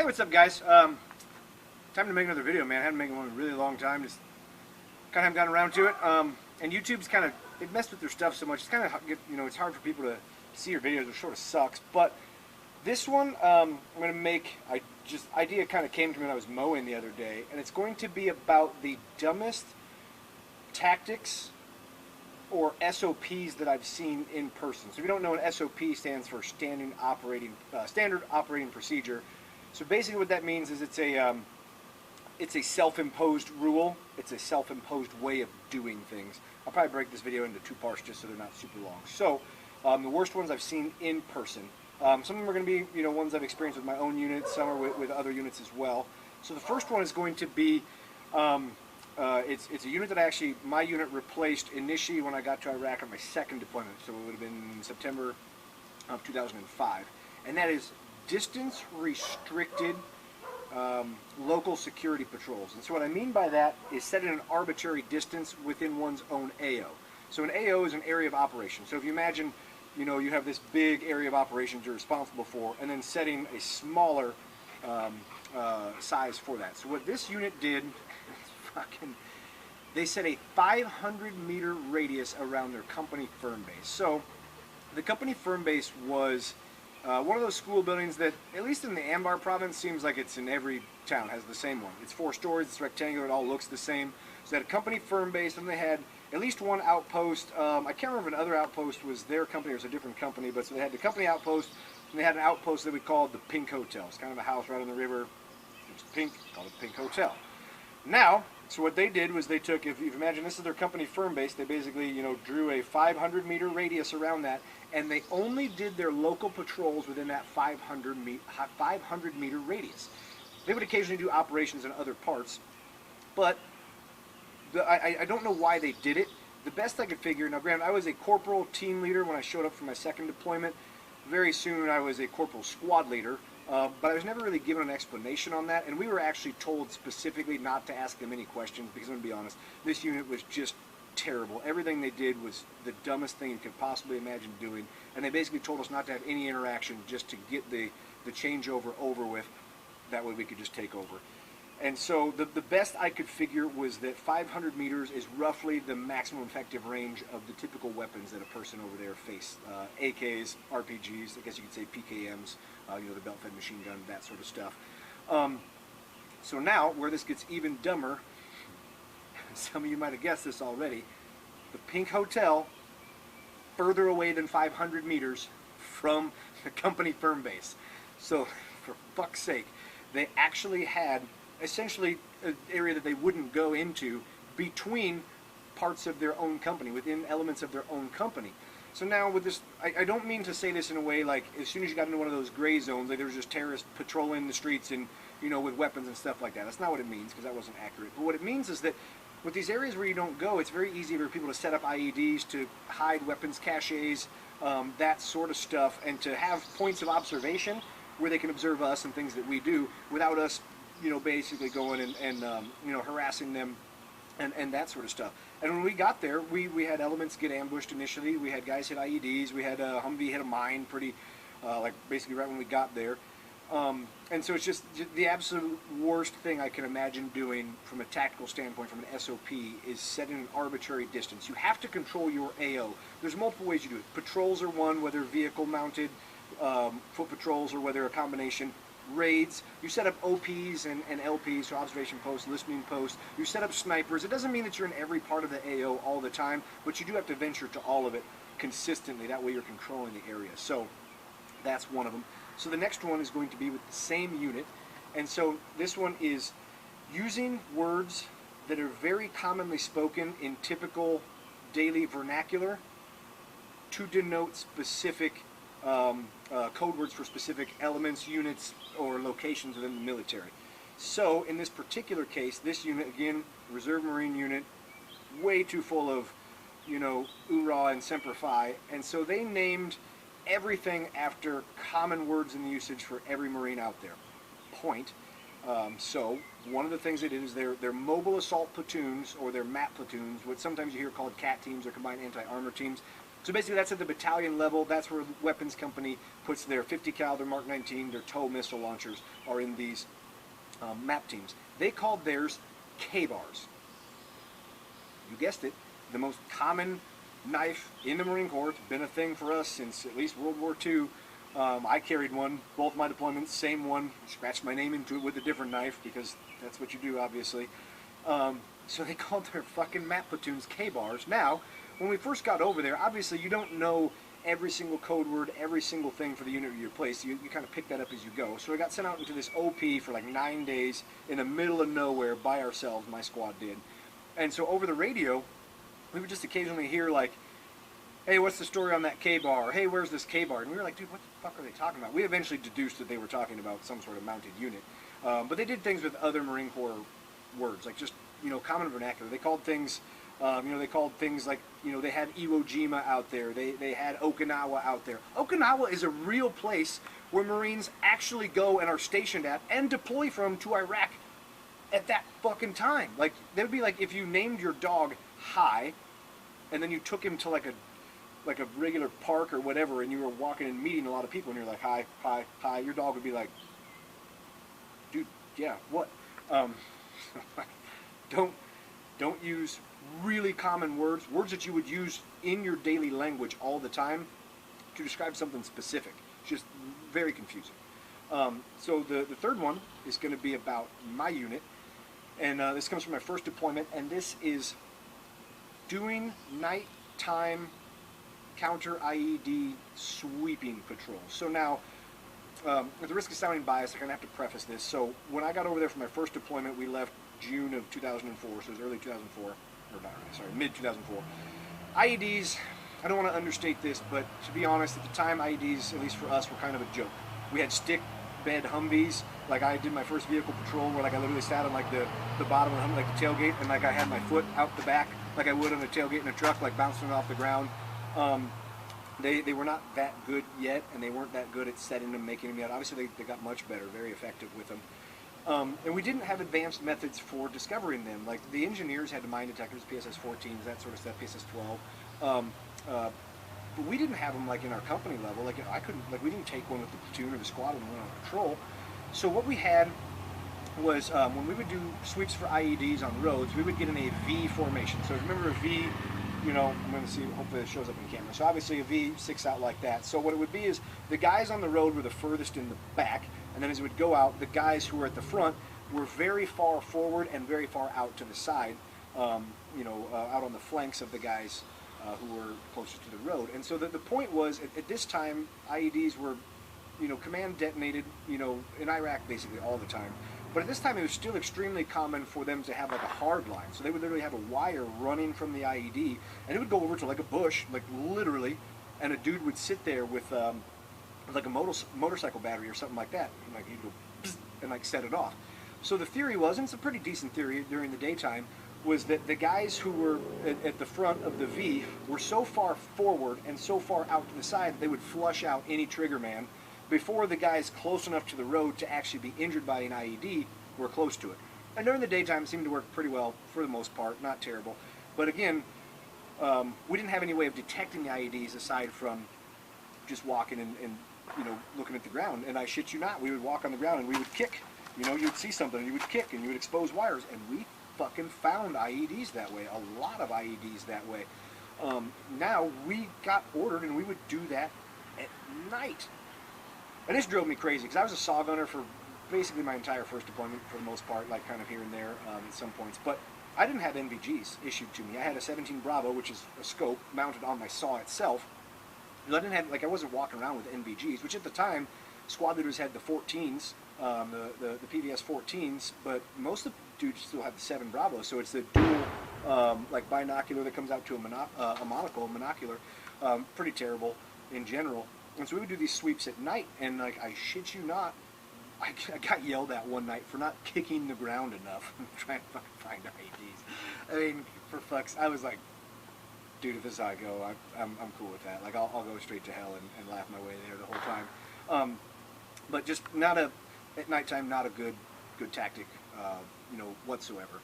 what's up, guys? Time to make another video, man. I haven't made one in a really long time. Just kind of haven't gotten around to it. And YouTube's kind of, they've messed with their stuff so much. It's kind of, it's hard for people to see your videos, which sort of sucks. But this one, I'm going to make, idea kind of came to me when I was mowing the other day. And it's going to be about the dumbest tactics or SOPs that I've seen in person. So if you don't know, an SOP stands for Standard Operating Procedure. So basically what that means is it's a self-imposed rule. It's a self-imposed way of doing things. I'll probably break this video into two parts just so they're not super long. So the worst ones I've seen in person. Some of them are going to be ones I've experienced with my own units. Some are with other units as well. So the first one is going to be it's a unit that my unit replaced initially when I got to Iraq on my second deployment. So it would have been September of 2005, and that is distance restricted local security patrols. And so what I mean by that is setting an arbitrary distance within one's own AO. So an AO is an area of operation. So if you imagine, you have this big area of operations you're responsible for, and then setting a smaller size for that. So what this unit did, they set a 500-meter radius around their company firm base. So the company firm base was one of those school buildings that, at least in the Anbar province, seems like it's in every town, has the same one. It's 4 stories, it's rectangular, it all looks the same. So they had a company firm base, and they had at least one outpost. I can't remember if another outpost was their company or it was a different company, but so they had the company outpost, and they had an outpost that we called the Pink Hotel. It's kind of a house right on the river. It's pink, called it the Pink Hotel. Now, so what they did was they took, if you imagine this is their company firm base, they basically, drew a 500-meter radius around that, and they only did their local patrols within that 500-meter radius. They would occasionally do operations in other parts, but I don't know why they did it. The best I could figure, now granted, I was a corporal team leader when I showed up for my second deployment. Very soon I was a corporal squad leader. But I was never really given an explanation on that, and we were actually told specifically not to ask them any questions because, I'm going to be honest, this unit was just terrible. Everything they did was the dumbest thing you could possibly imagine doing, and they basically told us not to have any interaction just to get the changeover over with. That way we could just take over. And so the best I could figure was that 500 meters is roughly the maximum effective range of the typical weapons that a person over there face. AKs, RPGs, I guess you could say PKMs, the belt-fed machine gun, that sort of stuff. So now, where this gets even dumber, some of you might have guessed this already, the Pink Hotel, further away than 500 meters from the company firm base. So, for fuck's sake, they actually had essentially an area that they wouldn't go into between parts of their own company, within elements of their own company. So now with this, I don't mean to say this in a way like as soon as you got into one of those gray zones, like there was just terrorists patrolling the streets and, with weapons and stuff like that. That's not what it means, because that wasn't accurate. But what it means is that with these areas where you don't go, it's very easy for people to set up IEDs, to hide weapons caches, that sort of stuff, and to have points of observation where they can observe us and things that we do without us basically going and harassing them and that sort of stuff. And when we got there, we had elements get ambushed initially. We had guys hit IEDs. We had a Humvee hit a mine pretty, basically right when we got there. And so it's just the absolute worst thing I can imagine doing from a tactical standpoint, from an SOP, is setting an arbitrary distance. You have to control your AO. There's multiple ways you do it. Patrols are one, whether vehicle mounted, foot patrols, or whether a combination. Raids, you set up OPs and LPs, so observation posts, listening posts, you set up snipers. It doesn't mean that you're in every part of the AO all the time, but you do have to venture to all of it consistently. That way you're controlling the area. So that's one of them. So the next one is going to be with the same unit, and so this one is using words that are very commonly spoken in typical daily vernacular to denote specific code words for specific elements, units, or locations within the military. So in this particular case, this unit, again, Reserve Marine unit, way too full of, oorah and semper fi, and so they named everything after common words in the usage for every Marine out there. Point. So one of the things they did is their mobile assault platoons, or their MAP platoons, what sometimes you hear called CAT teams or combined anti-armor teams, So basically that's at the battalion level. That's where the weapons company puts their 50 caliber Mark 19, their TOW missile launchers are in these MAP teams. They called theirs K-bars. You guessed it, the most common knife in the Marine Corps. It's been a thing for us since at least World War II. I carried one, both my deployments, same one, scratched my name into it with a different knife because that's what you do, obviously. So they called their fucking MAP platoons K-bars. Now, when we first got over there, obviously you don't know every single code word, every single thing for the unit of your place. You kind of pick that up as you go. So I got sent out into this OP for like 9 days in the middle of nowhere by ourselves, my squad did. And so over the radio, we would just occasionally hear like, hey, what's the story on that K-bar? Or, hey, where's this K-bar? And we were like, dude, what the fuck are they talking about? We eventually deduced that they were talking about some sort of mounted unit. But they did things with other Marine Corps words, like just, common vernacular. They called things, they called things like, they had Iwo Jima out there. They had Okinawa out there. Okinawa is a real place where Marines actually go and are stationed at and deploy from to Iraq at that fucking time. Like, that would be like if you named your dog Hi, and then you took him to like a regular park or whatever, and you were walking and meeting a lot of people, and you're like, hi, hi, hi, your dog would be like, dude, yeah, what? Don't use really common words that you would use in your daily language all the time to describe something specific. It's just very confusing. So the third one is going to be about my unit, and this comes from my first deployment, and this is doing nighttime counter IED sweeping patrols. So now, at the risk of sounding biased, I'm going to have to preface this. So when I got over there for my first deployment, we left June of 2004, so it was early 2004, or not really, sorry, mid 2004. IEDs, I don't want to understate this, but to be honest, at the time, IEDs, at least for us, were kind of a joke. We had stick bed Humvees. Like, I did my first vehicle patrol where, like, I literally sat on, like, the bottom of the Humvee, like the tailgate, and, like, I had my foot out the back, like I would on a tailgate in a truck, like, bouncing off the ground. They were not that good yet, and they weren't that good at setting them, making them yet. Obviously, they got much better, very effective with them. And we didn't have advanced methods for discovering them. Like, the engineers had mine detectors, PSS-14s, that sort of stuff, PSS-12. But we didn't have them, like, in our company level. Like, we didn't take one with the platoon or the squad when we went on patrol. So what we had was, when we would do sweeps for IEDs on roads, we would get in a V formation. So remember a V, I'm going to see, hopefully it shows up in camera. So obviously a V sticks out like that. So what it would be is the guys on the road were the furthest in the back, and then as it would go out, the guys who were at the front were very far forward and very far out to the side, out on the flanks of the guys who were closest to the road. And so the point was, at this time, IEDs were, command detonated, in Iraq basically all the time. But at this time, it was still extremely common for them to have like a hard line. So they would literally have a wire running from the IED, and it would go over to like a bush, like literally, and a dude would sit there with like a motorcycle battery or something like that, and like he'd go bzz, and like set it off. So the theory was, and it's a pretty decent theory during the daytime, was that the guys who were at the front of the V were so far forward and so far out to the side that they would flush out any trigger man before the guys close enough to the road to actually be injured by an IED were close to it. And during the daytime, it seemed to work pretty well for the most part, not terrible. But again, we didn't have any way of detecting the IEDs aside from just walking and looking at the ground. And I shit you not, we would walk on the ground and we would kick. You would see something and you would kick and you would expose wires. And we fucking found IEDs that way, a lot of IEDs that way. Now, we got ordered and we would do that at night. And this drove me crazy, because I was a saw gunner for basically my entire first deployment, for the most part, like kind of here and there at some points. But I didn't have NVGs issued to me. I had a 17 Bravo, which is a scope, mounted on my saw itself. And I didn't have, I wasn't walking around with NVGs, which at the time, squad leaders had the 14s, the PVS 14s, but most of the dudes still have the 7 Bravo, so it's the dual, like binocular that comes out to a monocular, pretty terrible in general. And so we would do these sweeps at night, and like, I shit you not, I got yelled at one night for not kicking the ground enough trying to fucking find IEDs. I mean, for fuck's, I was like, dude, if this is how I go, I'm cool with that. Like, I'll go straight to hell and laugh my way there the whole time. But just at nighttime, not a good tactic, whatsoever.